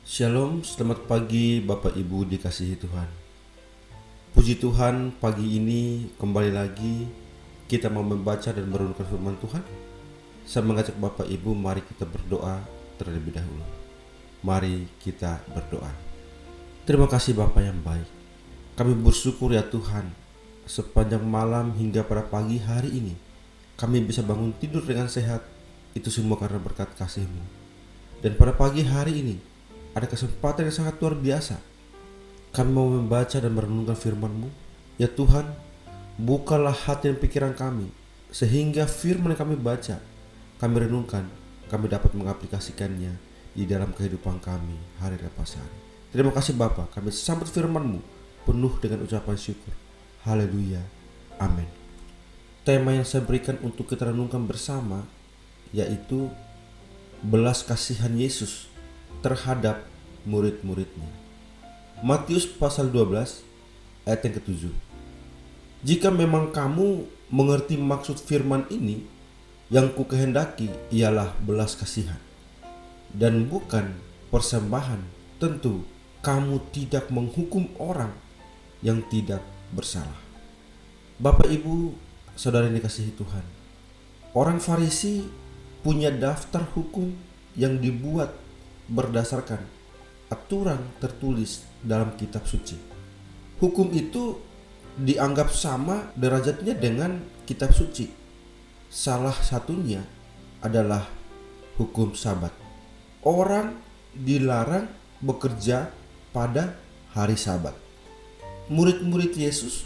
Shalom, selamat pagi Bapak Ibu dikasihi Tuhan. Puji Tuhan, pagi ini kembali lagi kita mau membaca dan merenungkan firman Tuhan. Saya mengajak Bapak Ibu, mari kita berdoa terlebih dahulu. Mari kita berdoa. Terima kasih Bapak yang baik. Kami bersyukur ya Tuhan, sepanjang malam hingga pada pagi hari ini kami bisa bangun tidur dengan sehat. Itu semua karena berkat kasih-Mu. Dan pada pagi hari ini ada kesempatan yang sangat luar biasa. Kami mau membaca dan merenungkan firman-Mu. Ya Tuhan, bukalah hati dan pikiran kami, sehingga firman yang kami baca, kami renungkan, kami dapat mengaplikasikannya di dalam kehidupan kami hari lepas hari. Terima kasih Bapa, kami sambut firman-Mu penuh dengan ucapan syukur. Haleluya, amin. Tema yang saya berikan untuk kita renungkan bersama yaitu belas kasihan Yesus terhadap murid-muridnya. Matius pasal 12 ayat yang ke-7. Jika memang kamu mengerti maksud firman ini, yang kukehendaki ialah belas kasihan dan bukan persembahan, tentu kamu tidak menghukum orang yang tidak bersalah. Bapak Ibu, saudara yang dikasihi Tuhan, orang Farisi punya daftar hukum yang dibuat berdasarkan aturan tertulis dalam kitab suci. Hukum itu dianggap sama derajatnya dengan kitab suci. Salah satunya adalah hukum Sabat. Orang dilarang bekerja pada hari Sabat. Murid-murid Yesus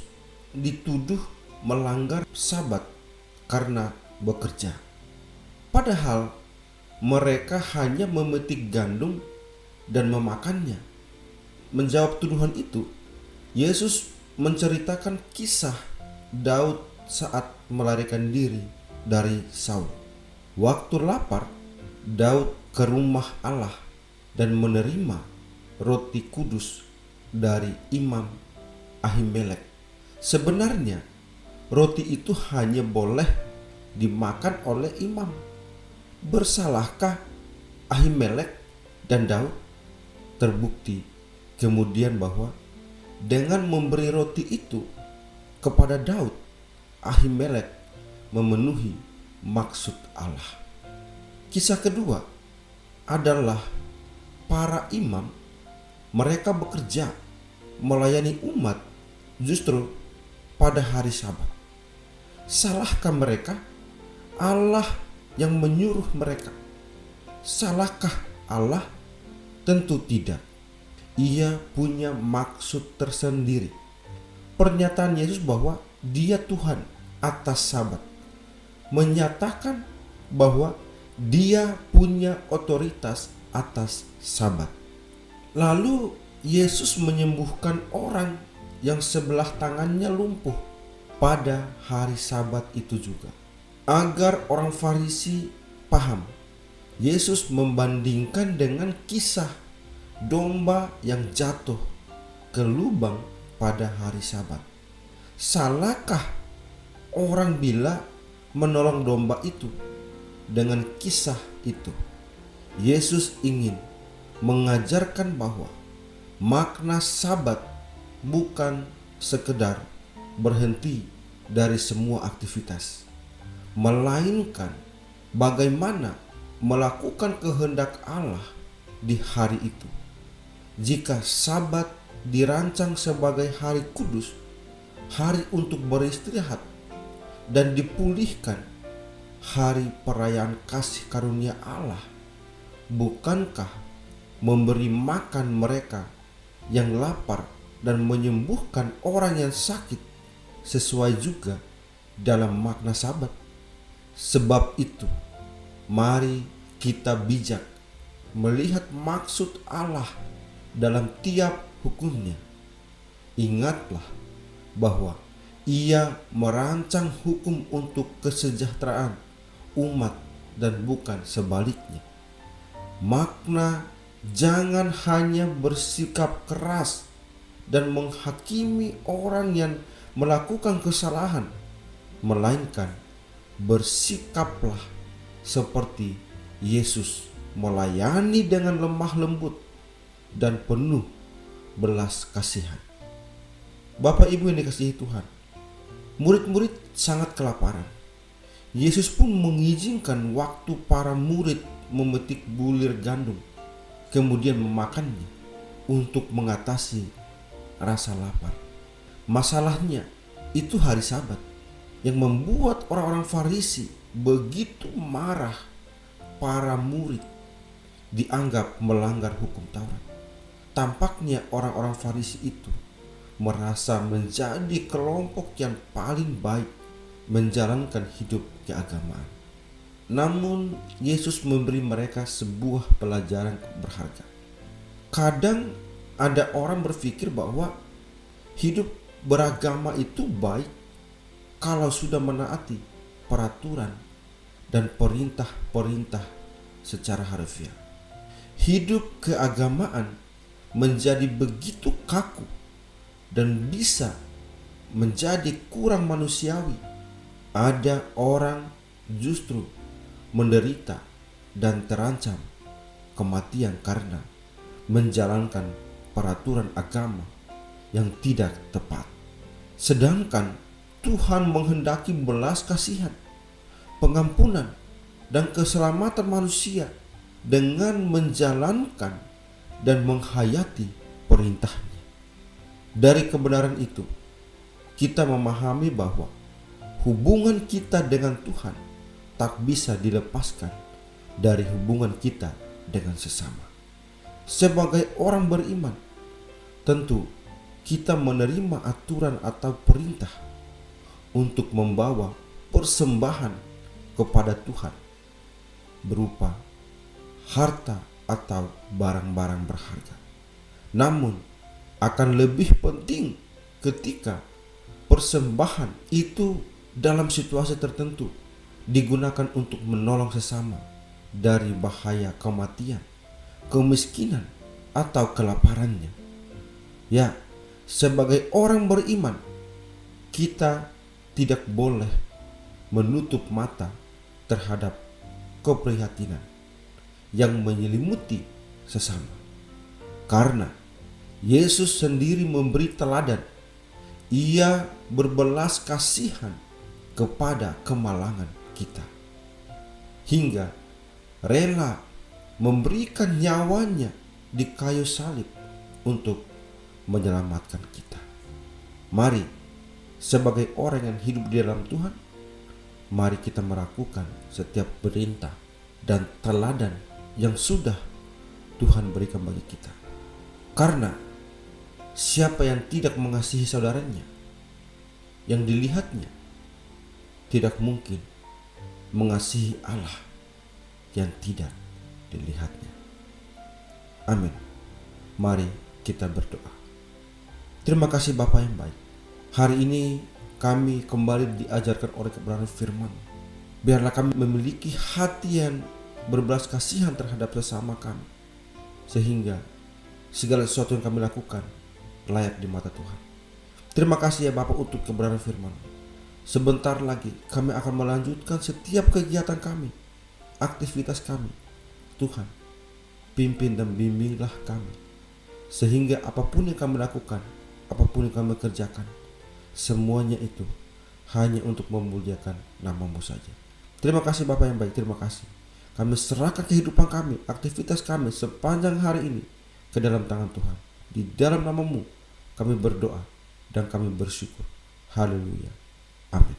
dituduh melanggar Sabat karena bekerja. Padahal mereka hanya memetik gandum dan memakannya. Menjawab tuduhan itu, Yesus menceritakan kisah Daud saat melarikan diri dari Saul. Waktu lapar, Daud ke rumah Allah dan menerima roti kudus dari Imam Ahimelek. Sebenarnya, roti itu hanya boleh dimakan oleh imam. Bersalahkah Ahimelek dan Daud? Terbukti kemudian bahwa dengan memberi roti itu kepada Daud, Ahimelek memenuhi maksud Allah. Kisah kedua adalah para imam. Mereka bekerja melayani umat justru pada hari Sabat. Salahkah mereka? Allah yang menyuruh mereka. Salahkah Allah? Tentu tidak. Ia punya maksud tersendiri. Pernyataan Yesus bahwa Dia Tuhan atas Sabat menyatakan bahwa Dia punya otoritas atas Sabat. Lalu Yesus menyembuhkan orang yang sebelah tangannya lumpuh pada hari Sabat itu juga. Agar orang Farisi paham, Yesus membandingkan dengan kisah domba yang jatuh ke lubang pada hari Sabat. Salahkah orang bila menolong domba itu dengan kisah itu? Yesus ingin mengajarkan bahwa makna Sabat bukan sekedar berhenti dari semua aktivitas, melainkan bagaimana melakukan kehendak Allah di hari itu. Jika Sabat dirancang sebagai hari kudus, hari untuk beristirahat dan dipulihkan, hari perayaan kasih karunia Allah, bukankah memberi makan mereka yang lapar dan menyembuhkan orang yang sakit sesuai juga dalam makna Sabat? Sebab itu, mari kita bijak melihat maksud Allah dalam tiap hukumnya. Ingatlah bahwa Ia merancang hukum untuk kesejahteraan umat dan bukan sebaliknya. Makna jangan hanya bersikap keras dan menghakimi orang yang melakukan kesalahan, melainkan bersikaplah seperti Yesus melayani dengan lemah lembut dan penuh belas kasihan. Bapak Ibu yang dikasihi Tuhan, murid-murid sangat kelaparan. Yesus pun mengizinkan waktu para murid memetik bulir gandum, kemudian memakannya untuk mengatasi rasa lapar. Masalahnya itu hari Sabat yang membuat orang-orang Farisi begitu marah. Para murid dianggap melanggar hukum Taurat. Tampaknya orang-orang Farisi itu merasa menjadi kelompok yang paling baik menjalankan hidup keagamaan. Namun Yesus memberi mereka sebuah pelajaran berharga. Kadang ada orang berpikir bahwa hidup beragama itu baik kalau sudah menaati peraturan dan perintah-perintah secara harfiah. Hidup keagamaan menjadi begitu kaku dan bisa menjadi kurang manusiawi. Ada orang justru menderita dan terancam kematian karena menjalankan peraturan agama yang tidak tepat. Sedangkan Tuhan menghendaki belas kasihan, pengampunan, dan keselamatan manusia dengan menjalankan dan menghayati perintahnya. Dari kebenaran itu, kita memahami bahwa hubungan kita dengan Tuhan tak bisa dilepaskan dari hubungan kita dengan sesama. Sebagai orang beriman, tentu kita menerima aturan atau perintah untuk membawa persembahan kepada Tuhan berupa harta atau barang-barang berharga. Namun akan lebih penting ketika persembahan itu dalam situasi tertentu digunakan untuk menolong sesama dari bahaya kematian, kemiskinan, atau kelaparannya. Ya, sebagai orang beriman, kita tidak boleh menutup mata terhadap keprihatinan yang menyelimuti sesama. Karena Yesus sendiri memberi teladan. Ia berbelas kasihan kepada kemalangan kita, hingga rela memberikan nyawanya di kayu salib untuk menyelamatkan kita. Mari, sebagai orang yang hidup di dalam Tuhan, mari kita melakukan setiap perintah dan teladan yang sudah Tuhan berikan bagi kita. Karena siapa yang tidak mengasihi saudaranya, yang dilihatnya, tidak mungkin mengasihi Allah yang tidak dilihatnya. Amin. Mari kita berdoa. Terima kasih Bapa yang baik. Hari ini kami kembali diajarkan oleh kebenaran firman. Biarlah kami memiliki hati yang berbelas kasihan terhadap sesama kami, sehingga segala sesuatu yang kami lakukan layak di mata Tuhan. Terima kasih ya Bapak untuk kebenaran firman. Sebentar lagi kami akan melanjutkan setiap kegiatan kami, aktivitas kami. Tuhan, pimpin dan bimbinglah kami, sehingga apapun yang kami lakukan, apapun yang kami kerjakan, semuanya itu hanya untuk memuliakan nama-Mu saja. Terima kasih Bapak yang baik, terima kasih. Kami serahkan kehidupan kami, aktivitas kami sepanjang hari ini ke dalam tangan Tuhan. Di dalam nama-Mu kami berdoa dan kami bersyukur. Haleluya. Amin.